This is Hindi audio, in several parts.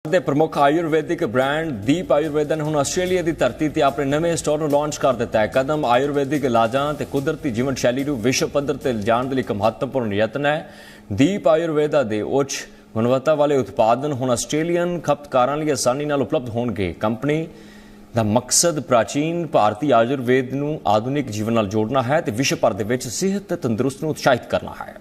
ਦੇ ਪ੍ਰਮੁੱਖ ਆਯੁਰਵੈਦਿਕ ਬ੍ਰਾਂਡ ਦੀਪ ਆਯੁਰਵੇਦਾ ਨੇ ਹੁਣ ਆਸਟ੍ਰੇਲੀਆ ਦੀ ਧਰਤੀ ਤੇ ਆਪਣੇ ਨਵੇਂ ਸਟੋਰ ਨੂੰ ਲਾਂਚ ਕਰ ਦਿੱਤਾ ਹੈ। ਕਦਮ ਆਯੁਰਵੈਦਿਕ ਇਲਾਜਾਂ ਤੇ ਕੁਦਰਤੀ ਜੀਵਨ ਸ਼ੈਲੀ ਨੂੰ ਵਿਸ਼ਵ ਪੱਧਰ ਤੇ ਲਿਜਾਣ ਦੇ ਲਈ ਇੱਕ ਮਹੱਤਵਪੂਰਨ ਯਤਨ ਹੈ। ਦੀਪ ਆਯੁਰਵੇਦਾ ਦੇ ਉੱਚ ਗੁਣਵੱਤਾ ਵਾਲੇ ਉਤਪਾਦਨ ਹੁਣ ਆਸਟ੍ਰੇਲੀਅਨ ਖਪਤਕਾਰਾਂ ਲਈ ਆਸਾਨੀ ਨਾਲ ਉਪਲਬਧ ਹੋਣਗੇ। ਕੰਪਨੀ ਦਾ ਮਕਸਦ ਪ੍ਰਾਚੀਨ ਭਾਰਤੀ ਆਯੁਰਵੇਦ ਨੂੰ ਆਧੁਨਿਕ ਜੀਵਨ ਨਾਲ ਜੋੜਨਾ ਹੈ ਤੇ ਵਿਸ਼ਵ ਭਰ ਦੇ ਵਿੱਚ ਸਿਹਤ ਤੇ ਤੰਦਰੁਸਤੀ ਨੂੰ ਉਤਸ਼ਾਹਿਤ करना है।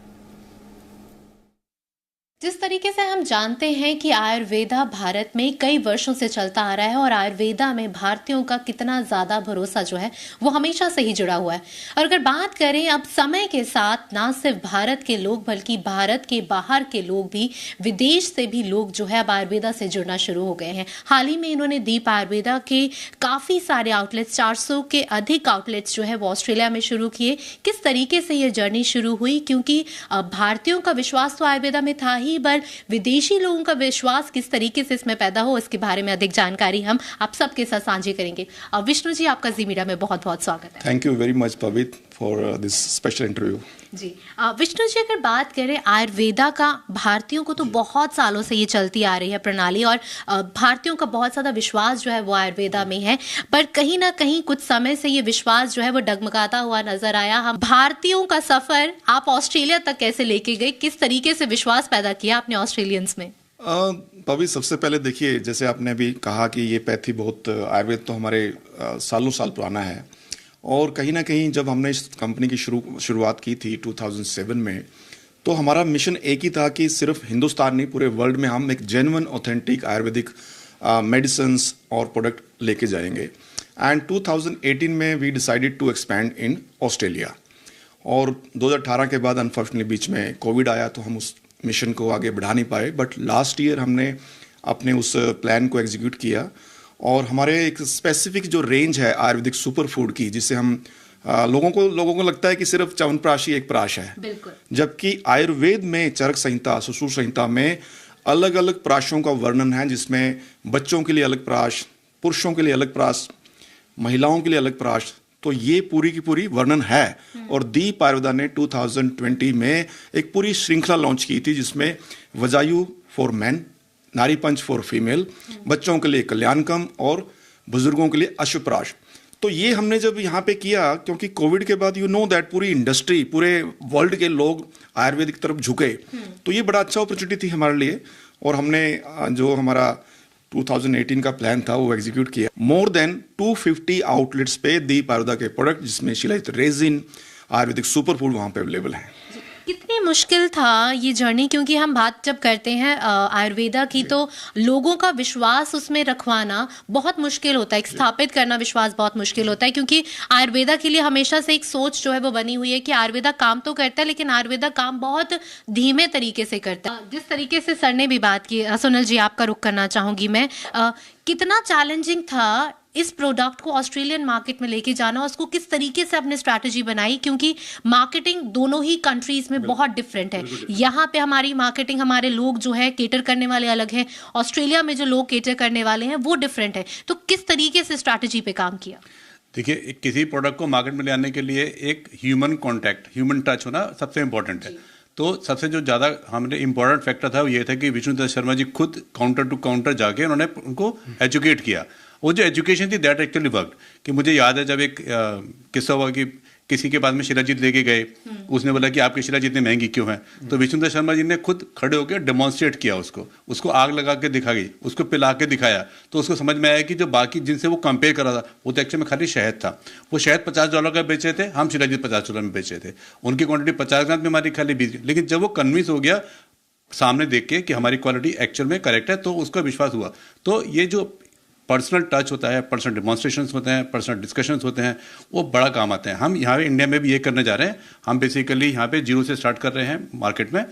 जिस तरीके से हम जानते हैं कि आयुर्वेदा भारत में कई वर्षों से चलता आ रहा है और आयुर्वेदा में भारतीयों का कितना ज़्यादा भरोसा जो है वो हमेशा से ही जुड़ा हुआ है। और अगर बात करें अब समय के साथ ना सिर्फ भारत के लोग बल्कि भारत के बाहर के लोग भी, विदेश से भी लोग जो है अब आयुर्वेदा से जुड़ना शुरू हो गए हैं। हाल ही में इन्होंने दीप आयुर्वेदा के काफ़ी सारे आउटलेट्स, 400 के अधिक आउटलेट्स जो है वो ऑस्ट्रेलिया में शुरू किए। किस तरीके से ये जर्नी शुरू हुई, क्योंकि भारतीयों का विश्वास तो आयुर्वेदा में था ही, पर विदेशी लोगों का विश्वास किस तरीके से इसमें पैदा हो, इसके बारे में अधिक जानकारी हम आप सबके साथ साझी करेंगे। विष्णु जी, आपका जी मीडिया में बहुत बहुत स्वागत है। Thank you very much Pavit for this special interview. जी विष्णु जी, अगर बात करें आयुर्वेदा का, भारतीयों को तो बहुत सालों से ये चलती आ रही है प्रणाली और भारतीयों का बहुत ज़्यादा विश्वास जो है वो आयुर्वेदा में है, पर कहीं ना कहीं कुछ समय से ये विश्वास जो है वो डगमगाता हुआ नजर आया। हम भारतीयों का सफर आप ऑस्ट्रेलिया तक कैसे लेके गए, किस तरीके से विश्वास पैदा किया आपने ऑस्ट्रेलियंस में? पवित, सबसे पहले देखिए, जैसे आपने अभी कहा कि ये पैथी बहुत आयुर्वेद तो हमारे सालों साल पुराना है और कहीं ना कहीं जब हमने इस कंपनी की शुरुआत की थी 2007 में, तो हमारा मिशन एक ही था कि सिर्फ हिंदुस्तान नहीं, पूरे वर्ल्ड में हम एक जेन्युइन ऑथेंटिक आयुर्वेदिक मेडिसिन्स और प्रोडक्ट लेके जाएंगे। एंड 2018 में we decided to expand in Australia. और 2018 के बाद अनफॉर्चुनेटली बीच में कोविड आया तो हम उस मिशन को आगे बढ़ा नहीं पाए, बट लास्ट ईयर हमने अपने उस प्लान को एग्जीक्यूट किया और हमारे एक स्पेसिफिक जो रेंज है आयुर्वेदिक सुपर फूड की, जिसे हम लोगों को लगता है कि सिर्फ च्यवनप्राश ही एक प्राश है, जबकि आयुर्वेद में चरक संहिता, सुश्रुत संहिता में अलग अलग प्राशों का वर्णन है, जिसमें बच्चों के लिए अलग प्राश, पुरुषों के लिए अलग प्राश, महिलाओं के लिए अलग प्राश, तो ये पूरी की पूरी वर्णन है। और दीप आयुर्वेदा ने 2020 में एक पूरी श्रृंखला लॉन्च की थी, जिसमें वजायु फॉर मैन, नारी पंच फॉर फीमेल, बच्चों के लिए कल्याणकम और बुजुर्गों के लिए अश्वप्राश। तो ये हमने जब यहाँ पे किया, क्योंकि कोविड के बाद यू नो दैट पूरी इंडस्ट्री, पूरे वर्ल्ड के लोग आयुर्वेदिक की तरफ झुके, तो ये बड़ा अच्छा अपॉर्चुनिटी थी हमारे लिए। और हमने जो हमारा 2018 का प्लान था वो एग्जीक्यूट किया। मोर देन 250 आउटलेट्स पे दीप आयुर्वेदा के प्रोडक्ट, जिसमें shilajit resin, Ayurvedic super food वहाँ पे अवेलेबल है। कितनी मुश्किल था ये जर्नी, क्योंकि हम बात जब करते हैं आयुर्वेदा की तो लोगों का विश्वास उसमें रखवाना बहुत मुश्किल होता है, स्थापित करना विश्वास बहुत मुश्किल होता है, क्योंकि आयुर्वेदा के लिए हमेशा से एक सोच जो है वो बनी हुई है कि आयुर्वेदा काम तो करता है लेकिन आयुर्वेदा काम बहुत धीमे तरीके से करता है। जिस तरीके से सर ने भी बात की, सुनील जी आपका रुख करना चाहूँगी मैं, कितना चैलेंजिंग था इस प्रोडक्ट को ऑस्ट्रेलियन मार्केट में लेके जाना, उसको किस तरीके से अपने स्ट्रैटेजी बनाई, क्योंकि मार्केटिंग दोनों ही कंट्रीज में बहुत डिफरेंट है। यहाँ पे हमारी मार्केटिंग, हमारे लोग जो है केटर करने वाले अलग है, ऑस्ट्रेलिया में जो लोग केटर करने वाले हैं वो डिफरेंट है। तो किस तरीके से स्ट्रैटेजी पे काम किया? देखिए, किसी प्रोडक्ट को मार्केट में ले आने के लिए एक ह्यूमन कॉन्टैक्ट, ह्यूमन टच होना सबसे इम्पोर्टेंट है। तो सबसे जो ज़्यादा हमने इम्पोर्टेंट फैक्टर था वो ये था कि विष्णुदत्त शर्मा जी खुद काउंटर टू काउंटर जाके उन्होंने उनको एजुकेट किया। वो जो एजुकेशन थी दैट एक्चुअली वर्क। कि मुझे याद है जब एक किस्सा हुआ कि किसी के पास में शिलाजीत लेके गए, उसने बोला कि आपकी शिलाजीत इतनी महंगी क्यों है, तो विष्णुदत्त शर्मा जी ने खुद खड़े होकर डेमोन्स्ट्रेट किया, उसको आग लगा के दिखाई, उसको पिला के दिखाया, तो उसको समझ में आया कि जो बाकी जिनसे वो कंपेयर कर रहा था वो तो एक्चुअली में खाली शहद था। वो शहद $50 का बेचे थे, हम शिलाजीत $50 में बेचे थे, उनकी क्वांटिटी 50 ग्राम में, हमारी खाली 20। लेकिन जब वो कन्विंस हो गया सामने देख के कि हमारी क्वालिटी एक्चुअल में करेक्ट है, तो उसका विश्वास हुआ। तो ये जो पर्सनल टच होता है, पर्सनल डिमॉन्स्ट्रेशंस होते हैं, पर्सनल डिस्कशंस होते हैं, वो बड़ा काम आते हैं। हम यहाँ पे इंडिया में भी ये करने जा रहे हैं। हम बेसिकली यहाँ पे जीरो से स्टार्ट कर रहे हैं मार्केट में।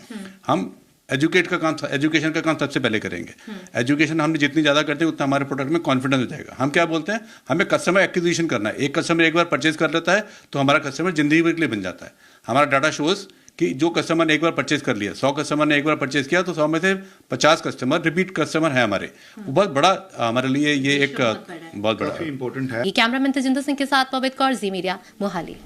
हम एजुकेशन का काम सबसे पहले करेंगे। एजुकेशन हमने जितनी ज़्यादा करते हैं उतना हमारे प्रोडक्ट में कॉन्फिडेंस हो जाएगा। हम क्या बोलते हैं, हमें कस्टमर एक्विजिशन करना है। एक कस्टमर एक बार परचेज कर लेता है तो हमारा कस्टमर जिंदगी भर के लिए बन जाता है। हमारा डाटा शोज कि जो कस्टमर ने एक बार परचेज कर लिया, 100 कस्टमर ने एक बार परचेज किया तो 100 में से 50 कस्टमर रिपीट कस्टमर है हमारे। बहुत बड़ा हमारे लिए ये एक बहुत बड़ा इंपॉर्टेंट है। कैमरामैन तजिंदर सिंह के साथ पवित्र कौर, जी मीडिया, मोहाली।